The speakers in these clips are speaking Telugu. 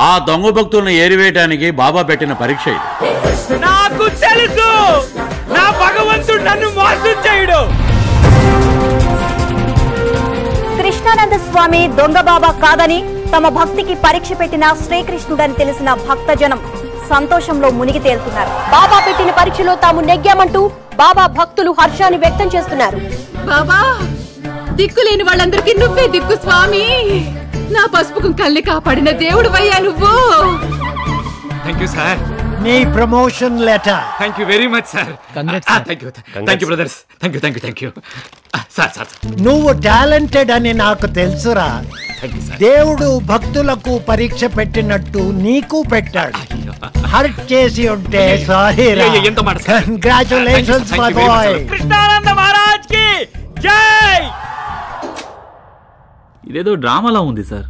ఆ దొంగ భక్తులను ఏరివేయటానికి బాబా పెట్టిన పరీక్ష ఇది. నాకు తెలుసు నా భగవంతుడు నన్ను మోసం చేయడు. కృష్ణానంద స్వామి దొంగ బాబా కాదని తమ భక్తికి పరీక్ష పెట్టిన శ్రీకృష్ణుడని తెలిసిన భక్తజనం సంతోషంలో మునిగి తేలుతున్నారు. బాబా పెట్టిన పరీక్షలో తాము నెగ్గామంటూ బాబా భక్తులు హర్షాన్ని వ్యక్తం చేస్తున్నారు. బాబా దిక్కులేని వాళ్ళందరికీ నువ్వే దిక్కు స్వామి. నా పసుపు కుంకల్ని కాపాడిన దేవుడు వయ్యా నువ్వు. Thank you sir. నీ promotion letter. Thank you very much sir. Thank you brothers. Thank you sir. నువ్వు టాలెంటెడ్ అని నాకు తెలుసురా. దేవుడు భక్తులకు పరీక్ష పెట్టినట్టు నీకు పెట్టాడు. హర్ట్ చేసి ఉంటే సారీ రా. Congratulations my boy. Krishnananda Maharaj కి జై. ఇదేదో డ్రామాలా ఉంది సార్.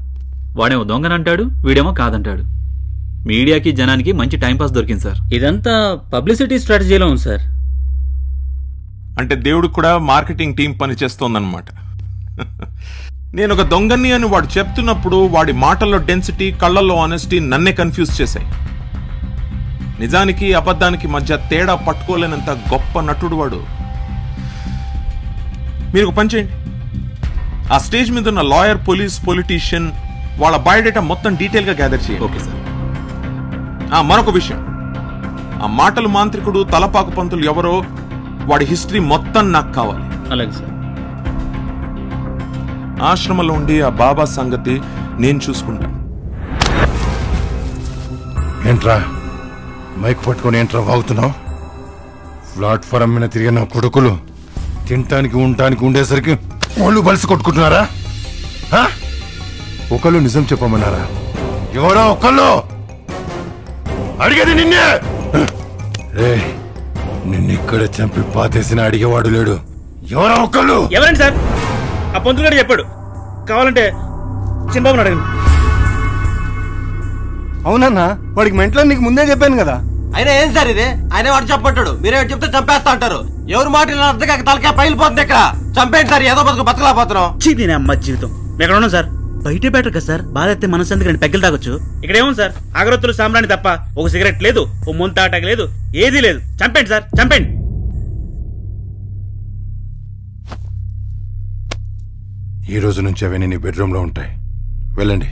వాడేమో దొంగనంటాడు, వీడేమో కాదంటాడు. మీడియాకి జనానికి మంచి టైంపాస్ దొరికింది సార్. ఇదంతా పబ్లిసిటీ స్ట్రాటజీలో ఉంది సార్. అంటే దేవుడు కూడా మార్కెటింగ్ టీం పని చేస్తోందన్నమాట. నేను ఒక దొంగని అని వాడు చెప్తున్నప్పుడు వాడి మాటల్లో డెన్సిటీ, కళ్ళల్లో ఆనెస్టీ నన్నే కన్ఫ్యూజ్ చేశాయి. నిజానికి అబద్ధానికి మధ్య తేడా పట్టుకోలేనంత గొప్ప నటుడు వాడు. మీరు ఒక పని చేయండి, ఆ స్టేజ్ మీద ఉన్న లాయర్, పోలీస్, పొలిటీషియన్ వాళ్ళ బయోడేటా మొత్తం డీటెయిల్ గా గ్యాదర్ చేయండి. Okay sir. మరొక విషయం, ఆ మాటలు మాంత్రికుడు తలపాకు పంతులు ఎవరో వాడి హిస్టరీ మొత్తం నాకు కావాలి. అలాగే సార్. ఆశ్రమంలో ఉండి ఆ బాబా సంగతి నేను చూసుకుంటాను. ఏంట్రా మైక్ పట్టుకొని ఏంట్రా వాగుతున్నావు? ప్లాట్ఫారం మీద తిరిగిన కొడుకులు తినటానికి ఉండటానికి ఉండేసరికి వాళ్ళు బలిసి కొట్టుకుంటున్నారా? ఒకళ్ళు నిజం చెప్పమన్నారా? ఎవరో ఒకళ్ళు అడిగేది నిన్నే. రే నిన్నిక్కడ చంపి పాతేసిన అడిగేవాడు లేడు. ఎవరో ఒకళ్ళు. ఎవరండి సార్? ఆ పంతులు గారు చెప్పాడు. కావాలంటే చిన్నబాబుని అడగండి. అవునన్నా, వాడికి మెంట్లో నీకు ముందే చెప్పాను కదా. అయినా ఏం సార్ ఇది? ఆయన వాడు చెప్పంటాడు, మీరే చెప్తే చంపేస్తా అంటారు. ఎవరు మాటలు అర్థం కాక తలకాయ పైలిపోతుంది. ఇక్కడ చంపేయండి సార్, ఏదో బతుకు బతకలేకపోతున్నాం. దీని అమ్మ జీవితం. ఎక్కడ ఉన్నాం సార్? బయటే బెటర్ కదా సార్. బాధ అయితే మనసు ఎందుకంటే పెగ్గలు తాగొచ్చు. ఇక్కడ ఏమో సార్, అగరొత్తులు సాంబ్రాణి తప్ప ఒక సిగరెట్ లేదు, ఓ ముంత ఆటక లేదు, ఏదీ లేదు. చంపండి సార్, చంపండి. ఈ రోజు నుంచి అవన్నీ నీ బెడ్రూమ్ లో ఉంటాయి. వెళ్ళండి.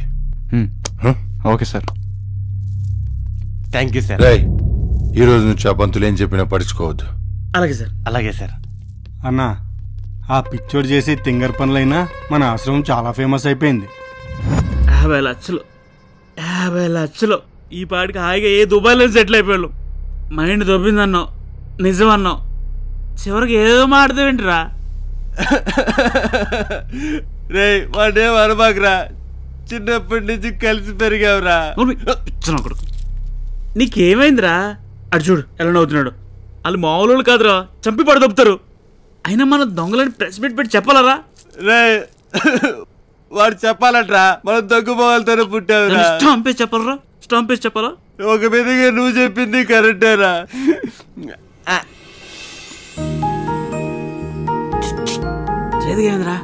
Okay sir. Thank you sir. రై ఈ రోజు నుంచి ఆ పంతులు ఏం చెప్పినా పడుచుకోవద్దు. అలాగే సార్. అలాగే సార్. అన్నా, ఆ పిచ్చోడు చేసే తింగర్ పనులైనా మన ఆశ్రమం చాలా ఫేమస్ అయిపోయింది. 50 లక్షలు ఈ పాటికి హాయిగా ఏ దుబాయ్లో సెటిల్ అయిపోయాడు. మైండ్ దొబ్బిందన్నావు, నిజం అన్నావు, చివరికి ఏదో మాడతావేంటిరా? రే వాడే వరబాకురా, చిన్నప్పటి నుంచి కలిసి పెరిగావురా. కొడుకు నీకేమైందిరా? అటు చూడు ఎలా నవ్వుతున్నాడు. వాళ్ళు మామూలు కాదురా, చంపి పడదొప్పుతారు. అయినా మన దొంగలని ప్రెస్ మీట్ పెట్టి చెప్పాలరా? రే వాడు చెప్పాలట్రా, మనం దొంగపోవాలతోనే పుట్టావురా. స్టాంపేసి చెప్పాలరా? స్టాంపేసి చెప్పాలా? ఒక మీదగా నువ్వు చెప్పింది కరెక్టేరా. చేదిగేంద్రా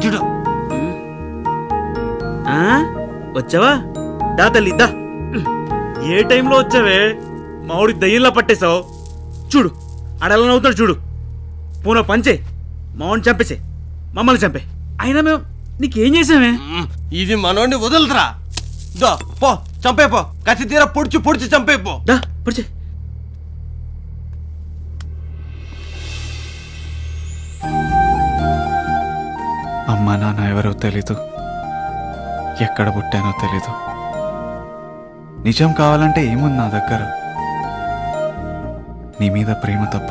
చూడు. వచ్చావా? దా తల్లి దా. ఏ టైంలో వచ్చావే? మామిడి దయ్యంలా పట్టేశావు. చూడు ఆడెలా నవ్వుతాడు చూడు. పూనో పంచే, మామిడిని చంపేసే, మమ్మల్ని చంపే. అయినా మేము నీకేం చేసామే? ఇది మనోడిని వదులుతురా. దో పో, చంపే పో. కసి తీరా పొడిచి చంపే పో. దా పొడిచే. అమ్మా నాన్న ఎవరో తెలీదు, ఎక్కడ పుట్టానో తెలీదు. నిజం కావాలంటే ఏముంది నా దగ్గర? నీ మీద ప్రేమ తప్ప.